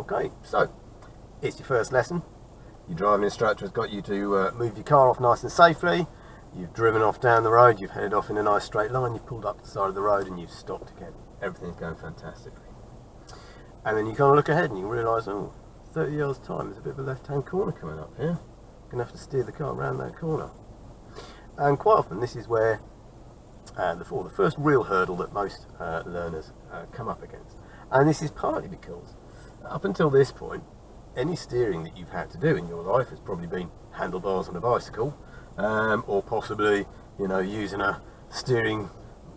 Okay, so it's your first lesson. Your driving instructor has got you to move your car off nice and safely. You've driven off down the road, you've headed off in a nice straight line, you've pulled up the side of the road and you've stopped again. Everything's going fantastically. And then you kind of look ahead and you realise, oh, 30 yards time, there's a bit of a left-hand corner coming up here. You're going to have to steer the car around that corner. And quite often this is where the first real hurdle that most learners come up against. And this is partly because up until this point, any steering that you've had to do in your life has probably been handlebars on a bicycle, or possibly, you know, using a steering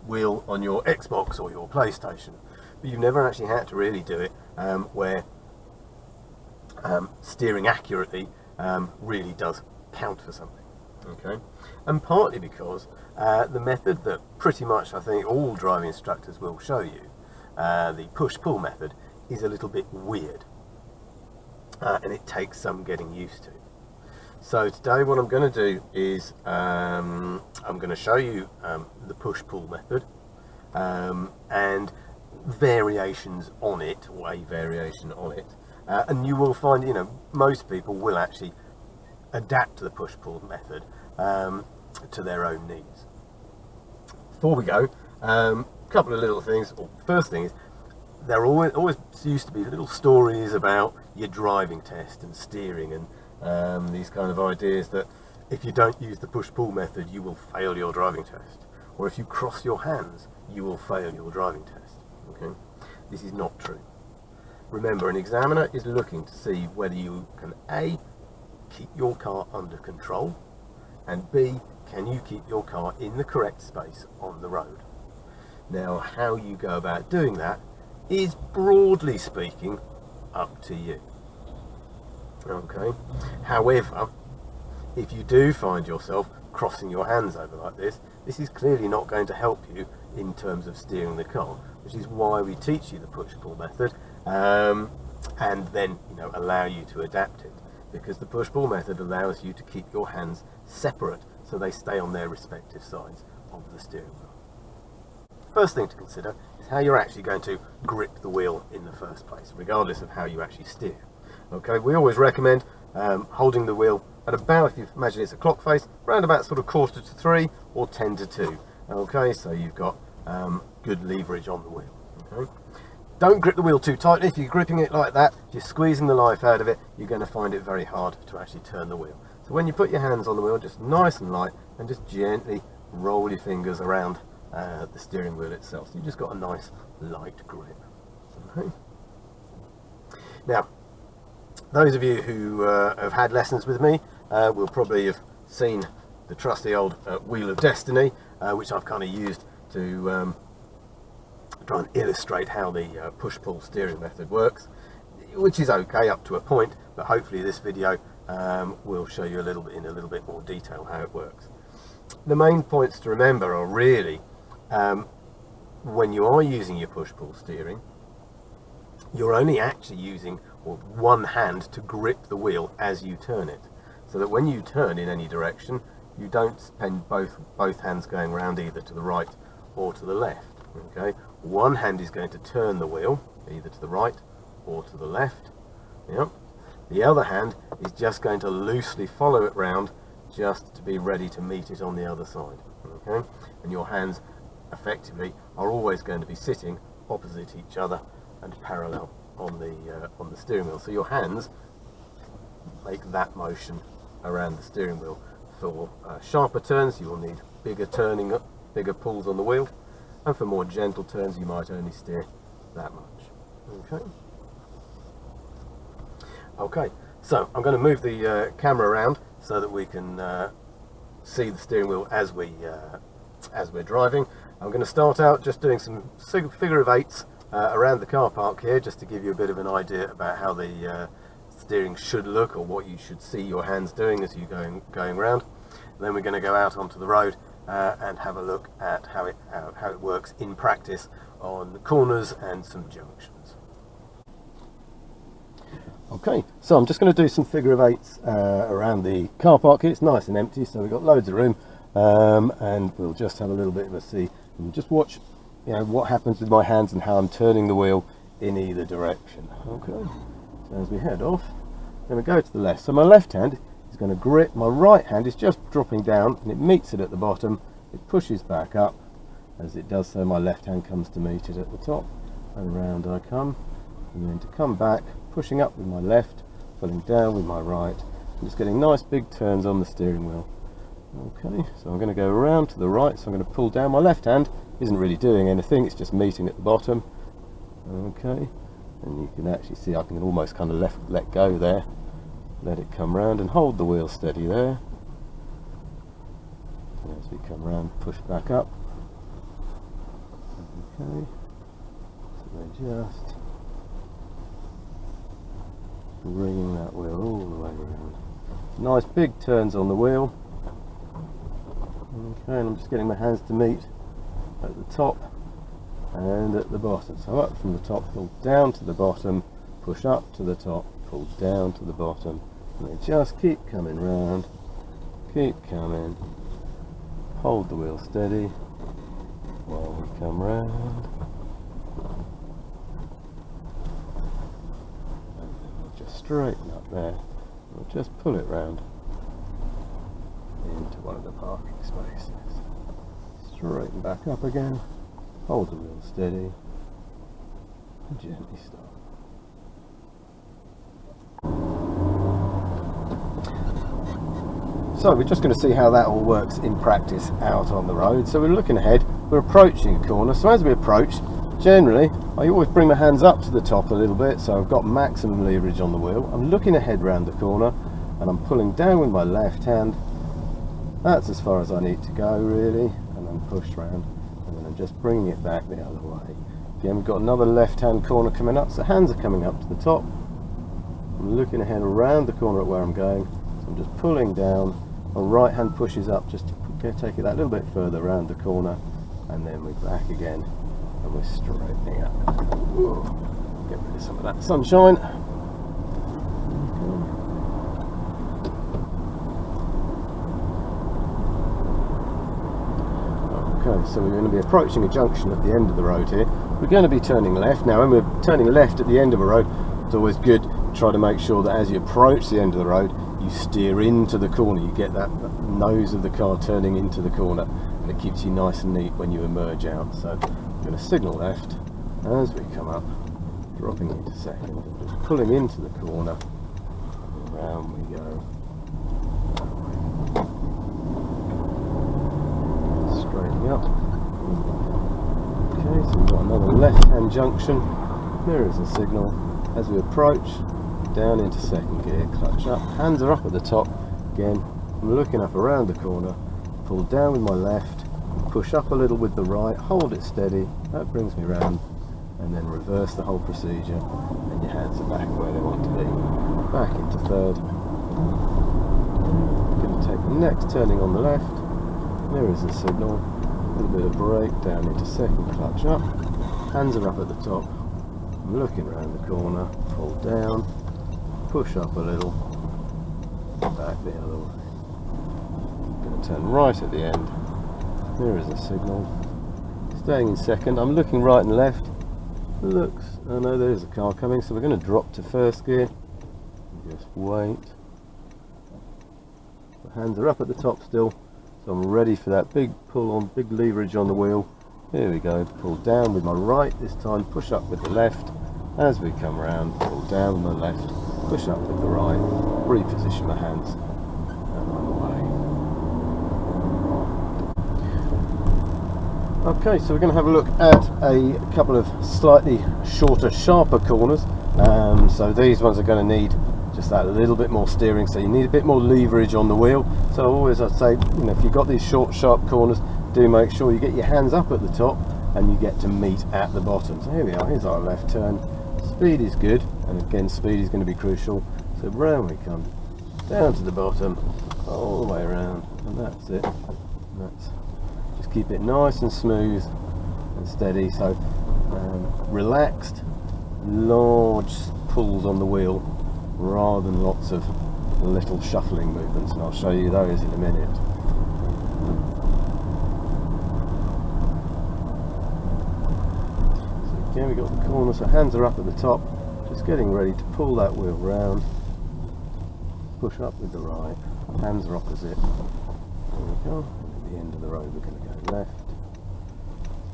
wheel on your Xbox or your PlayStation. But you've never actually had to really do it where steering accurately really does count for something. Okay, and partly because the method that pretty much I think all driving instructors will show you, the push-pull method, is a little bit weird, and it takes some getting used to. So today what I'm going to do is I'm going to show you the push-pull method and variations on it, or a variation on it, and you will find, you know, most people will actually adapt to the push-pull method to their own needs. Before we go, a couple of little things. Well, first thing is, there always used to be little stories about your driving test and steering and these kind of ideas that if you don't use the push-pull method you will fail your driving test, or if you cross your hands you will fail your driving test. Okay, this is not true. Remember, an examiner is looking to see whether you can A, keep your car under control, and B, can you keep your car in the correct space on the road. Now, how you go about doing that is, broadly speaking, up to you. Okay, however, if you do find yourself crossing your hands over like this is clearly not going to help you in terms of steering the car, which is why we teach you the push-pull method, and then, you know, allow you to adapt it, because the push-pull method allows you to keep your hands separate so they stay on their respective sides of the steering wheel. First thing to consider is how you're actually going to grip the wheel in the first place, regardless of how you actually steer. Okay, we always recommend holding the wheel at about, if you imagine it's a clock face, around about sort of 2:45 or 10:2. Okay, so you've got good leverage on the wheel. Okay, don't grip the wheel too tightly. If you're gripping it like that, if you're squeezing the life out of it, you're going to find it very hard to actually turn the wheel. So when you put your hands on the wheel, just nice and light, and just gently roll your fingers around the steering wheel itself. So you've just got a nice light grip. Okay. Now, those of you who have had lessons with me will probably have seen the trusty old Wheel of Destiny, which I've kind of used to try and illustrate how the push-pull steering method works, which is okay up to a point, but hopefully this video will show you in a little bit more detail how it works. The main points to remember are really, when you are using your push-pull steering, you're only actually using one hand to grip the wheel as you turn it, so that when you turn in any direction you don't spend both hands going around either to the right or to the left. Okay, one hand is going to turn the wheel either to the right or to the left. Yep. The other hand is just going to loosely follow it round, just to be ready to meet it on the other side. Okay, and your hands effectively are always going to be sitting opposite each other and parallel on the steering wheel. So your hands make that motion around the steering wheel. For sharper turns you will need bigger pulls on the wheel, and for more gentle turns you might only steer that much. Okay, so I'm going to move the camera around so that we can see the steering wheel as we're driving. I'm going to start out just doing some figure of eights around the car park here, just to give you a bit of an idea about how the steering should look, or what you should see your hands doing as you're going around. Then we're going to go out onto the road and have a look at how it works in practice on the corners and some junctions. Okay, so I'm just going to do some figure of eights around the car park here. It's nice and empty, so we've got loads of room, and we'll just have a little bit of a see and just watch, you know, what happens with my hands and how I'm turning the wheel in either direction. Okay, So as we head off, I'm going to go to the left. So my left hand is going to grip, my right hand is just dropping down and it meets it at the bottom. It pushes back up. As it does so, my left hand comes to meet it at the top, and round I come, and then to come back, pushing up with my left, pulling down with my right, and just getting nice big turns on the steering wheel. Okay, so I'm going to go around to the right, so I'm going to pull down. My left hand isn't really doing anything, it's just meeting at the bottom. Okay, and you can actually see I can almost kind of let go there, let it come round and hold the wheel steady there. And as we come round, push back up. Okay, so then just bringing that wheel all the way around. Nice big turns on the wheel. Okay, and I'm just getting my hands to meet at the top and at the bottom. So up from the top, pull down to the bottom, push up to the top, pull down to the bottom, and then just keep coming round, keep coming, hold the wheel steady while we come round, and then we'll just straighten up there, we'll just pull it round into one of the parking spaces, straighten back up again, hold the wheel steady and gently stop. So we're just going to see how that all works in practice out on the road. So we're looking ahead, we're approaching a corner, so as we approach, generally I always bring my hands up to the top a little bit so I've got maximum leverage on the wheel. I'm looking ahead round the corner and I'm pulling down with my left hand. That's as far as I need to go really, and then push round, and then I'm just bringing it back the other way. Again, we've got another left hand corner coming up, so hands are coming up to the top. I'm looking ahead around the corner at where I'm going, so I'm just pulling down. My right hand pushes up just to take it that little bit further around the corner, and then we're back again and we're straightening up. Get rid of some of that sunshine. Okay, so we're going to be approaching a junction at the end of the road here. We're going to be turning left. Now when we're turning left at the end of a road, it's always good to try to make sure that as you approach the end of the road, you steer into the corner, you get that nose of the car turning into the corner, and it keeps you nice and neat when you emerge out. So I'm going to signal left as we come up, dropping into second, and just pulling into the corner, and round we go. Straightening up. Okay, so we've got another left hand junction, mirrors and signal. As we approach, down into second gear, clutch up, hands are up at the top. Again, I'm looking up around the corner, pull down with my left, push up a little with the right, hold it steady, that brings me round, and then reverse the whole procedure, and your hands are back where they want to be. Back into third. Going to take the next turning on the left, mirrors and signal, a little bit of brake, down into second, clutch up, hands are up at the top, I'm looking around the corner, pull down, push up a little, back the other way. I'm going to turn right at the end, mirrors and signal, staying in second, I'm looking right and left, looks, oh no, there's a car coming, so we're going to drop to first gear, just wait, the hands are up at the top still, so I'm ready for that big pull on, big leverage on the wheel. Here we go, pull down with my right this time, push up with the left, as we come round, pull down with my left, push up with the right, reposition my hands, and I'm away. Okay, so we're going to have a look at a couple of slightly shorter, sharper corners. So these ones are going to need just that little bit more steering, so you need a bit more leverage on the wheel. So always I'd say, you know, if you've got these short, sharp corners, do make sure you get your hands up at the top and you get to meet at the bottom. So here we are, here's our left turn. Speed is good, and again speed is going to be crucial, so round we come, down to the bottom, all the way around, and that's it. And that's, just keep it nice and smooth and steady, so relaxed, large pulls on the wheel rather than lots of little shuffling movements, and I'll show you those in a minute. So again, we've got the corner, so hands are up at the top, just getting ready to pull that wheel round, push up with the right, hands are opposite, there we go, and at the end of the road we're going to go left.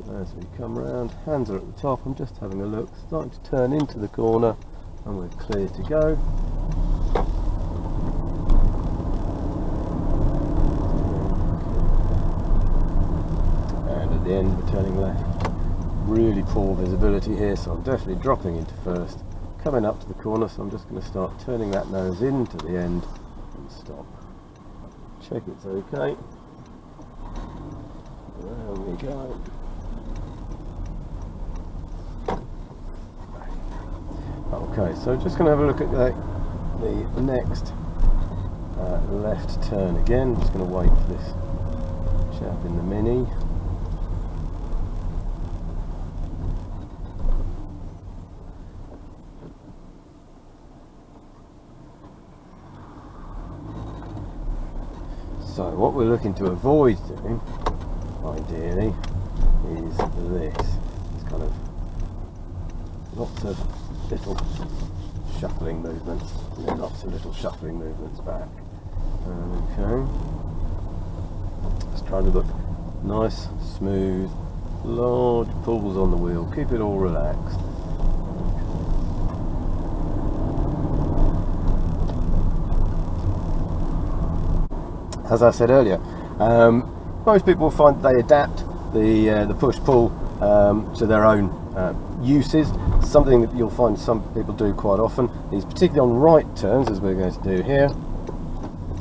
So as we come round, hands are at the top, I'm just having a look, starting to turn into the corner, and we're clear to go. And at the end we're turning left. Really poor visibility here, so I'm definitely dropping into first, coming up to the corner, so I'm just going to start turning that nose into the end and stop. Check it's okay. There we go. Okay, so just going to have a look at the next left turn again. Just going to wait for this chap in the Mini. So what we're looking to avoid doing, ideally, is this. It's kind of lots of little shuffling movements, and then lots of little shuffling movements back. Okay. Just trying to look nice, smooth, large pulls on the wheel, keep it all relaxed. As I said earlier, most people find that they adapt the push-pull to their own uses. Something that you'll find some people do quite often is, particularly on right turns, as we're going to do here,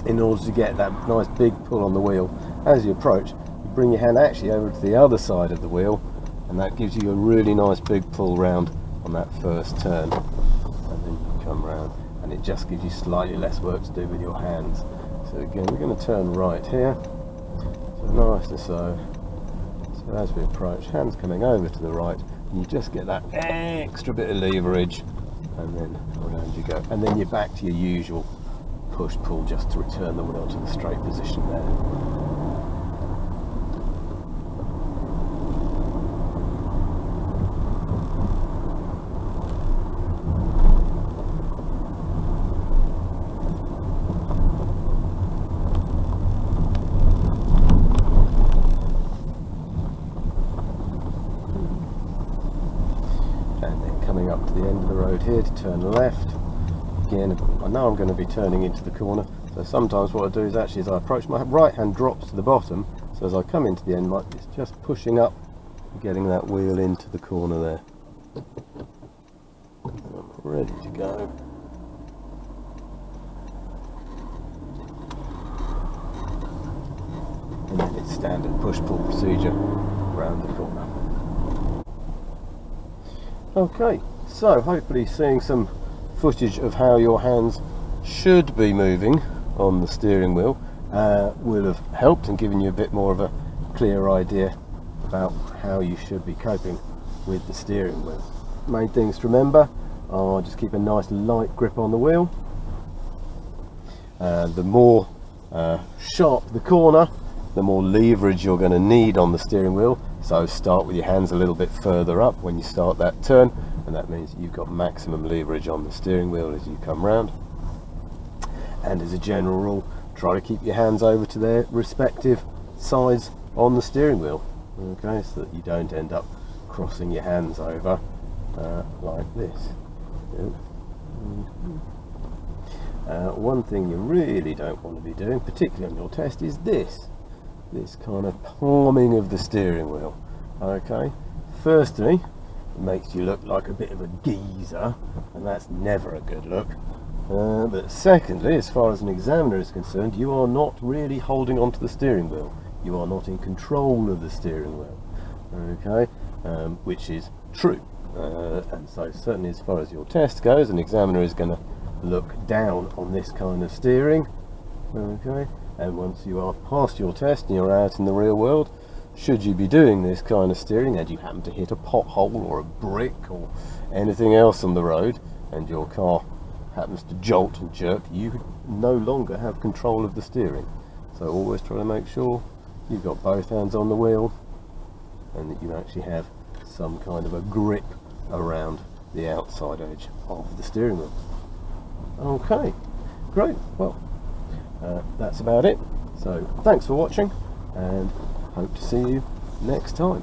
in order to get that nice big pull on the wheel, as you approach, you bring your hand actually over to the other side of the wheel, and that gives you a really nice big pull round on that first turn, and then you come round, and it just gives you slightly less work to do with your hands. So again, we're going to turn right here, so nice and so as we approach, hands coming over to the right, and you just get that extra bit of leverage, and then around you go, and then you're back to your usual push-pull just to return the wheel to the straight position there. Coming up to the end of the road here to turn left. Again, I know I'm going to be turning into the corner, so sometimes what I do is actually, as I approach, my right hand drops to the bottom, so as I come into the end, it's just pushing up and getting that wheel into the corner there. I'm ready to go. And then it's standard push-pull procedure around the corner. Okay, so hopefully seeing some footage of how your hands should be moving on the steering wheel will have helped and given you a bit more of a clear idea about how you should be coping with the steering wheel. Main things to remember are just keep a nice light grip on the wheel. The more sharp the corner, the more leverage you're going to need on the steering wheel. So start with your hands a little bit further up when you start that turn, and that means you've got maximum leverage on the steering wheel as you come round. And as a general rule, try to keep your hands over to their respective sides on the steering wheel, okay, so that you don't end up crossing your hands over like this. One thing you really don't want to be doing, particularly on your test, is this kind of palming of the steering wheel. Okay, firstly, it makes you look like a bit of a geezer, and that's never a good look. But secondly, as far as an examiner is concerned, you are not really holding onto the steering wheel. You are not in control of the steering wheel. Okay, which is true. And so certainly as far as your test goes, an examiner is going to look down on this kind of steering. Okay, and once you are past your test and you're out in the real world, should you be doing this kind of steering and you happen to hit a pothole or a brick or anything else on the road and your car happens to jolt and jerk, you no longer have control of the steering. So always try to make sure you've got both hands on the wheel and that you actually have some kind of a grip around the outside edge of the steering wheel. Okay, great. Well, that's about it. So thanks for watching, and hope to see you next time.